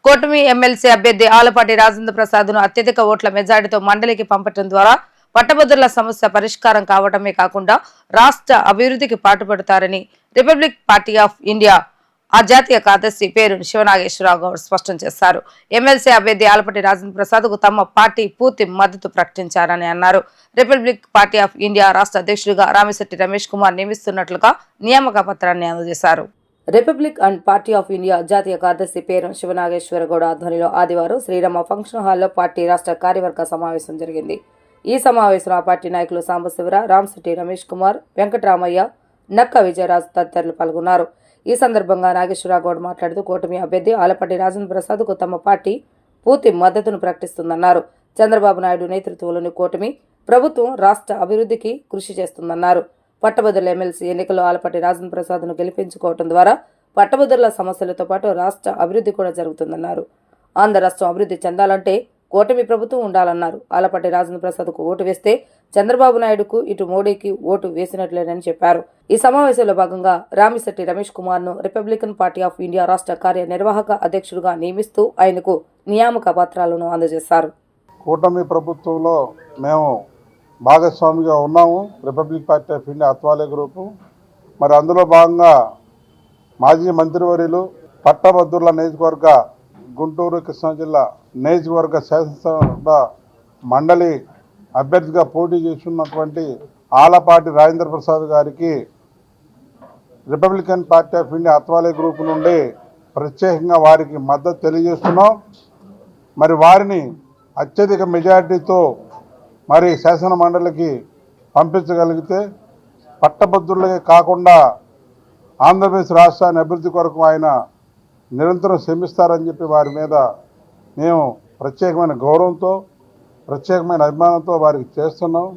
కూటమి ఎమ్మెల్సీ అభ్యర్థి ఆలపాటి రాజేంద్ర ప్రసాద్ ను అత్యధిక ఓట్ల మెజారిటీతో మండలికి పంపడం ద్వారా పట్టభద్రుల సమస్య పరిష్కారం కావడమే కాకుండా రాష్ట్ర అభివృద్ధికి పాటుపడతారని రిపబ్లిక్ పార్టీ ఆఫ్ ఇండియా ఆ జాతీయ కార్యదర్శి పేరు శివనాగేశ్వరరావు గౌడ్ స్పష్టం చేశారు. ఎమ్మెల్సీ అభ్యర్థి ఆలపాటి రాజేంద్ర ప్రసాద్ కు తమ పార్టీ పూర్తి మద్దతు ప్రకటించారని అన్నారు. రిపబ్లిక్ పార్టీ ఆఫ్ ఇండియా రాష్ట్ర అధ్యక్షుడిగా రామిశెట్టి రమేష్ కుమార్ నియమిస్తున్నట్లుగా నియామక పత్రాన్ని అందజేశారు. Republic and party of India జాతీయ కార్యదర్శి పేరు శివనాగేశ్వర గౌడ ఆధ్వర్యంలో ఆదివారం శ్రీరామ ఫంక్షన్ హాల్లో పార్టీ రాష్ట్ర కార్యవర్గ సమావేశం జరిగింది. ఈ సమావేశంలో ఆ పార్టీ నాయకులు సాంబశివర, రామిశెట్టి రమేష్ కుమార్, వెంకటరామయ్య, నక్క విజయరాజు తదితరులు పాల్గొన్నారు. ఈ సందర్భంగా నాగేశ్వరరావు గౌడ్ మాట్లాడుతూ కూటమి అభ్యర్థి ఆలపాటి రాజేంద్ర ప్రసాద్ కు తమ పార్టీ పూర్తి మద్దతును ప్రకటిస్తుందన్నారు. చంద్రబాబు నాయుడు నేతృత్వంలోని కూటమి ప్రభుత్వం రాష్ట్ర అభివృద్ధికి కృషి చేస్తుందన్నారు. పట్టభద్రుల ఎమ్మెల్సీ ఎన్నికల్లో ఆలపాటి రాజేంద్ర ప్రసాద్ ను గెలిపించుకోవడం ద్వారా పట్టభద్రుల సమస్యలతో పాటు రాష్ట్ర అభివృద్ధి కూడా జరుగుతుందన్నారు. ఆంధ్ర రాష్ట్రం అభివృద్ధి చెందాలంటే కూటమి ప్రభుత్వం ఉండాలన్నారు. ఆలపాటి రాజేంద్ర ప్రసాద్ కు ఓటు వేస్తే చంద్రబాబు నాయుడుకు ఇటు మోడీకి ఓటు వేసినట్లేనని చెప్పారు. ఈ సమావేశంలో భాగంగా రామిశెట్టి రమేష్ కుమార్ ను రిపబ్లికన్ పార్టీ ఆఫ్ ఇండియా రాష్ట్ర కార్యనిర్వాహక అధ్యక్షుడిగా నియమిస్తూ ఆయనకు నియామక పత్రాలను అందజేశారు. కూటమి ప్రభుత్వంలో మేము భాగస్వామిగా ఉన్నాము. Republic party of India Athawale group. మరి అందులో భాగంగా మాజీ మంత్రివర్యులు పట్టభద్రుల నియోజకవర్గ గుంటూరు కృష్ణా జిల్లా నియోజకవర్గ శాసనసభ మండలి అభ్యర్థిగా పోటీ చేస్తున్నటువంటి ఆలపాటి రాజేంద్ర ప్రసాద్ గారికి Republican party of India Athawale group నుండి ప్రత్యేకంగా వారికి మద్దతు తెలియజేస్తున్నాం. మరి వారిని అత్యధిక మెజారిటీతో మరి శాసన మండలికి పంపించగలిగితే పట్టభద్రులకే కాకుండా ఆంధ్రప్రదేశ్ రాష్ట్రాన్ని అభివృద్ధి కొరకు ఆయన నిరంతరం శ్రమిస్తారని చెప్పి వారి మీద మేము ప్రత్యేకమైన గౌరవంతో ప్రత్యేకమైన అభిమానంతో వారికి చేస్తున్నాం.